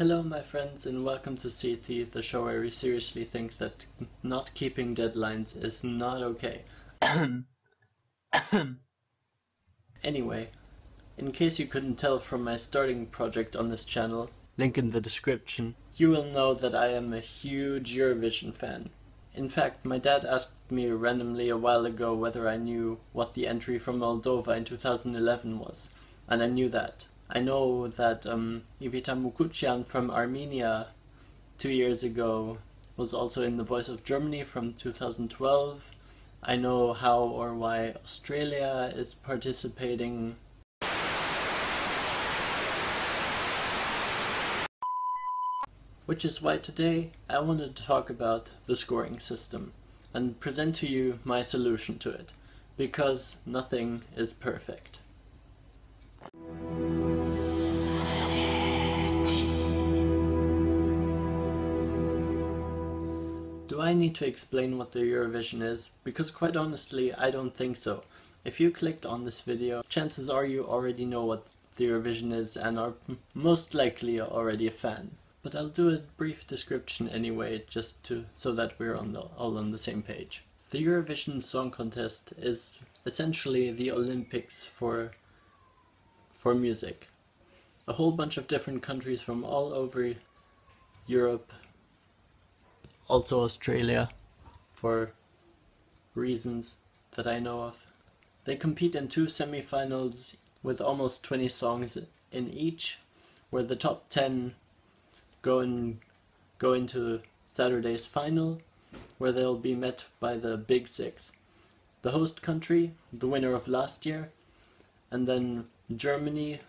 Hello my friends and welcome to SeThi, the show where we seriously think that not keeping deadlines is not okay. Anyway, in case you couldn't tell from my starting project on this channel, link in the description, you will know that I am a huge Eurovision fan. In fact, my dad asked me randomly a while ago whether I knew what the entry from Moldova in 2011 was, and I knew that. I know that Ivita Mukuchyan from Armenia 2 years ago was also in The Voice of Germany from 2012. I know how or why Australia is participating. Which is why today I wanted to talk about the scoring system and present to you my solution to it, because nothing is perfect. Do I need to explain what the Eurovision is? Because quite honestly, I don't think so. If you clicked on this video, chances are you already know what the Eurovision is and are most likely already a fan. But I'll do a brief description anyway, just so that we're all on the same page. The Eurovision Song Contest is essentially the Olympics for music. A whole bunch of different countries from all over Europe, also Australia, for reasons that I know of. They compete in 2 semi-finals with almost 20 songs in each, where the top 10 go into Saturday's final, where they'll be met by the Big Six. The host country, the winner of last year, and then Germany,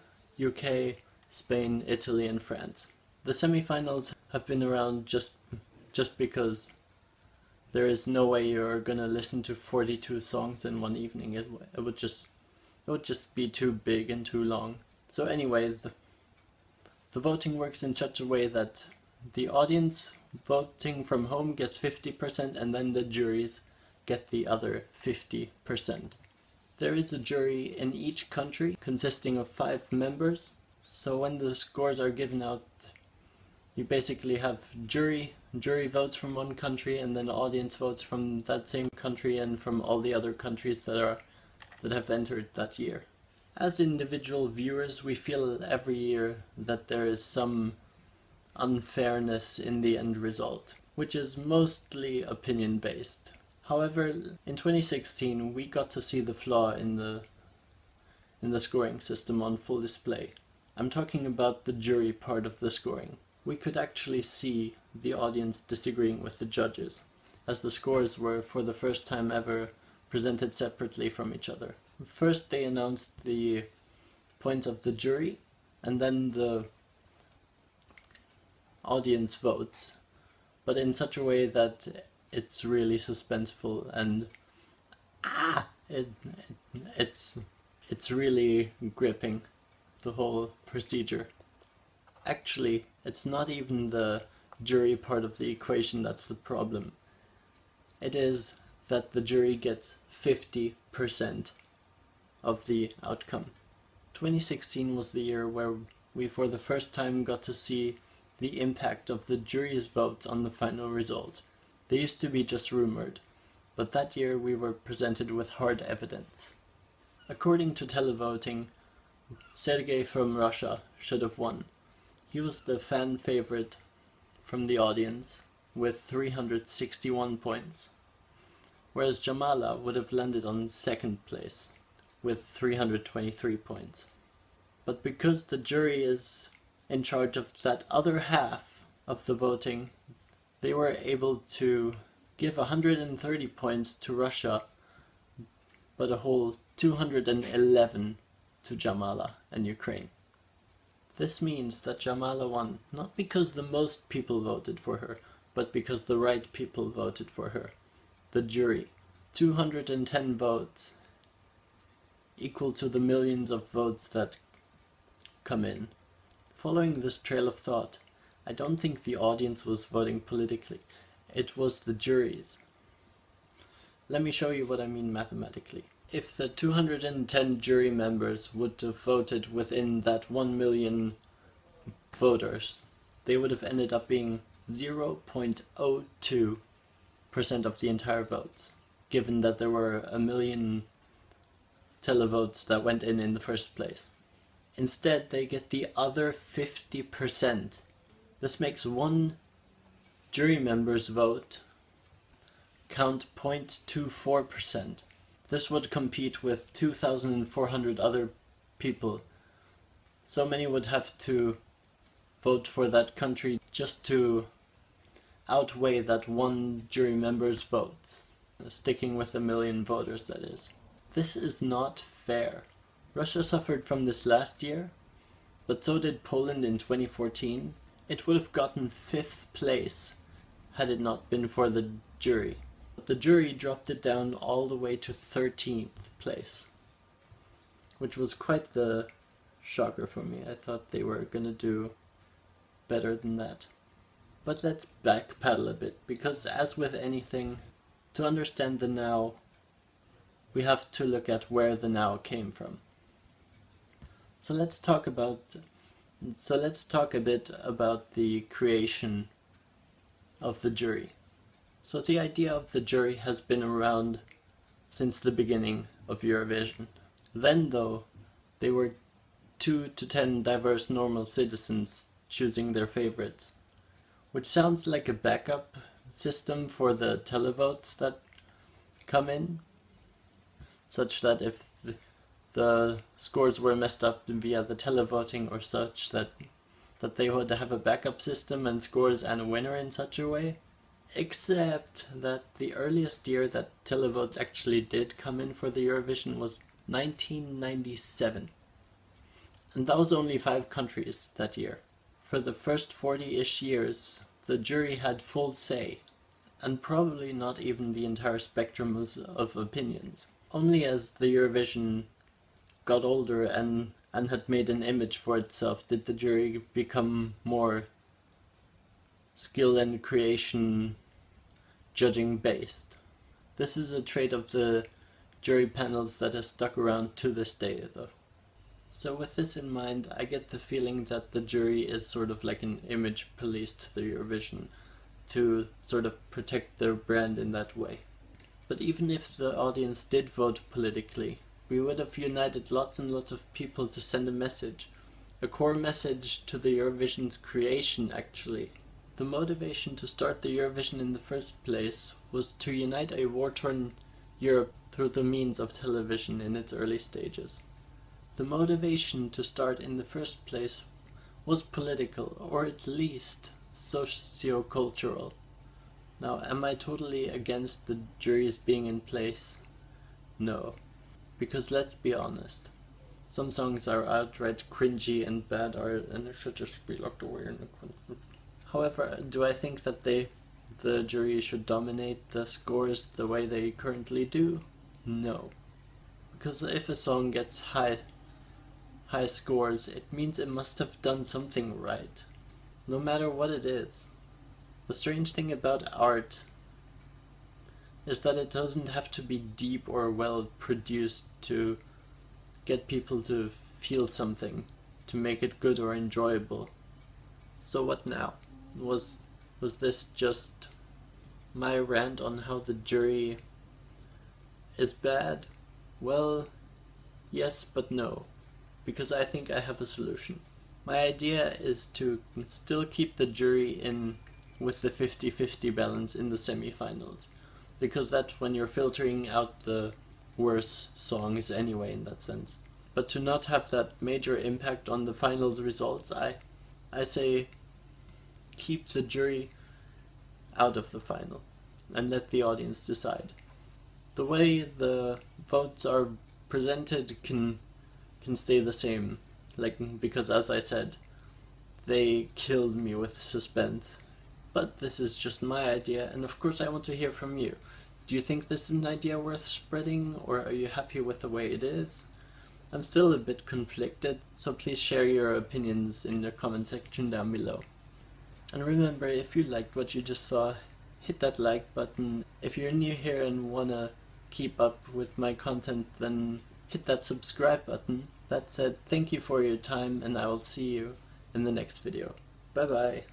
UK, Spain, Italy and France. The semi-finals have been around just because there is no way you're gonna listen to 42 songs in one evening. It would just be too big and too long. So anyway, the voting works in such a way that the audience voting from home gets 50% and then the juries get the other 50%. There is a jury in each country consisting of 5 members, so when the scores are given out, you basically have jury votes from one country and then audience votes from that same country and from all the other countries that have entered that year. As individual viewers, we feel every year that there is some unfairness in the end result, which is mostly opinion-based. However, in 2016 we got to see the flaw in the scoring system on full display. I'm talking about the jury part of the scoring. We could actually see the audience disagreeing with the judges, as the scores were for the first time ever presented separately from each other. First they announced the points of the jury, and then the audience votes, but in such a way that it's really suspenseful and it's really gripping, the whole procedure. Actually, it's not even the jury part of the equation that's the problem. It is that the jury gets 50% of the outcome. 2016 was the year where we for the first time got to see the impact of the jury's votes on the final result. They used to be just rumored, but that year we were presented with hard evidence. According to tele-voting, Sergei from Russia should have won. He was the fan favorite from the audience with 361 points, whereas Jamala would have landed on 2nd place with 323 points. But because the jury is in charge of that other half of the voting, they were able to give 130 points to Russia, but a whole 211 to Jamala and Ukraine. This means that Jamala won, not because the most people voted for her, but because the right people voted for her. The jury. 210 votes, equal to the millions of votes that come in. Following this trail of thought, I don't think the audience was voting politically. It was the juries. Let me show you what I mean mathematically. If the 210 jury members would have voted within that 1 million voters, they would have ended up being 0.02% of the entire votes, given that there were 1 million televotes that went in the first place. Instead, they get the other 50%. This makes one jury member's vote count 0.24%. This would compete with 2,400 other people. So many would have to vote for that country just to outweigh that one jury member's votes. Sticking with 1 million voters, that is. This is not fair. Russia suffered from this last year, but so did Poland in 2014. It would have gotten 5th place had it not been for the jury. But the jury dropped it down all the way to 13th place, which was quite the shocker for me. I thought they were gonna do better than that. But let's backpedal a bit, because as with anything, to understand the now, we have to look at where the now came from. So let's talk a bit about the creation of the jury. So the idea of the jury has been around since the beginning of Eurovision. Then though, they were 2 to 10 diverse normal citizens choosing their favorites, which sounds like a backup system for the televotes that come in, such that if the scores were messed up via the televoting or such, that they would have a backup system and scores and a winner in such a way. Except that the earliest year that televotes actually did come in for the Eurovision was 1997. And that was only 5 countries that year. For the first 40-ish years, the jury had full say, and probably not even the entire spectrum of opinions. Only as the Eurovision got older and had made an image for itself did the jury become more skill and creation judging based. This is a trait of the jury panels that has stuck around to this day though. So with this in mind, I get the feeling that the jury is sort of like an image police to the Eurovision, to sort of protect their brand in that way. But even if the audience did vote politically, we would have united lots and lots of people to send a message. A core message to the Eurovision's creation, actually. The motivation to start the Eurovision in the first place was to unite a war-torn Europe through the means of television in its early stages. The motivation to start in the first place was political, or at least socio-cultural. Now, am I totally against the juries being in place? No. Because let's be honest, some songs are outright cringy and bad art and they should just be locked away in the corner. However, do I think that the jury should dominate the scores the way they currently do? No. Because if a song gets high scores, it means it must have done something right, no matter what it is. The strange thing about art is that it doesn't have to be deep or well produced to get people to feel something, to make it good or enjoyable. So what now? Was this just my rant on how the jury is bad? Well, yes but no, because I think I have a solution. My idea is to still keep the jury in with the 50-50 balance in the semi-finals, because that's when you're filtering out the worse songs anyway in that sense. But to not have that major impact on the finals results, I say keep the jury out of the final and let the audience decide. The way the votes are presented can stay the same, because as I said, they killed me with suspense. But this is just my idea, and of course I want to hear from you. Do you think this is an idea worth spreading, or are you happy with the way it is? I'm still a bit conflicted, so please share your opinions in the comment section down below. And remember, if you liked what you just saw, hit that like button. If you're new here and wanna keep up with my content, then hit that subscribe button. That said, thank you for your time, and I will see you in the next video. Bye bye!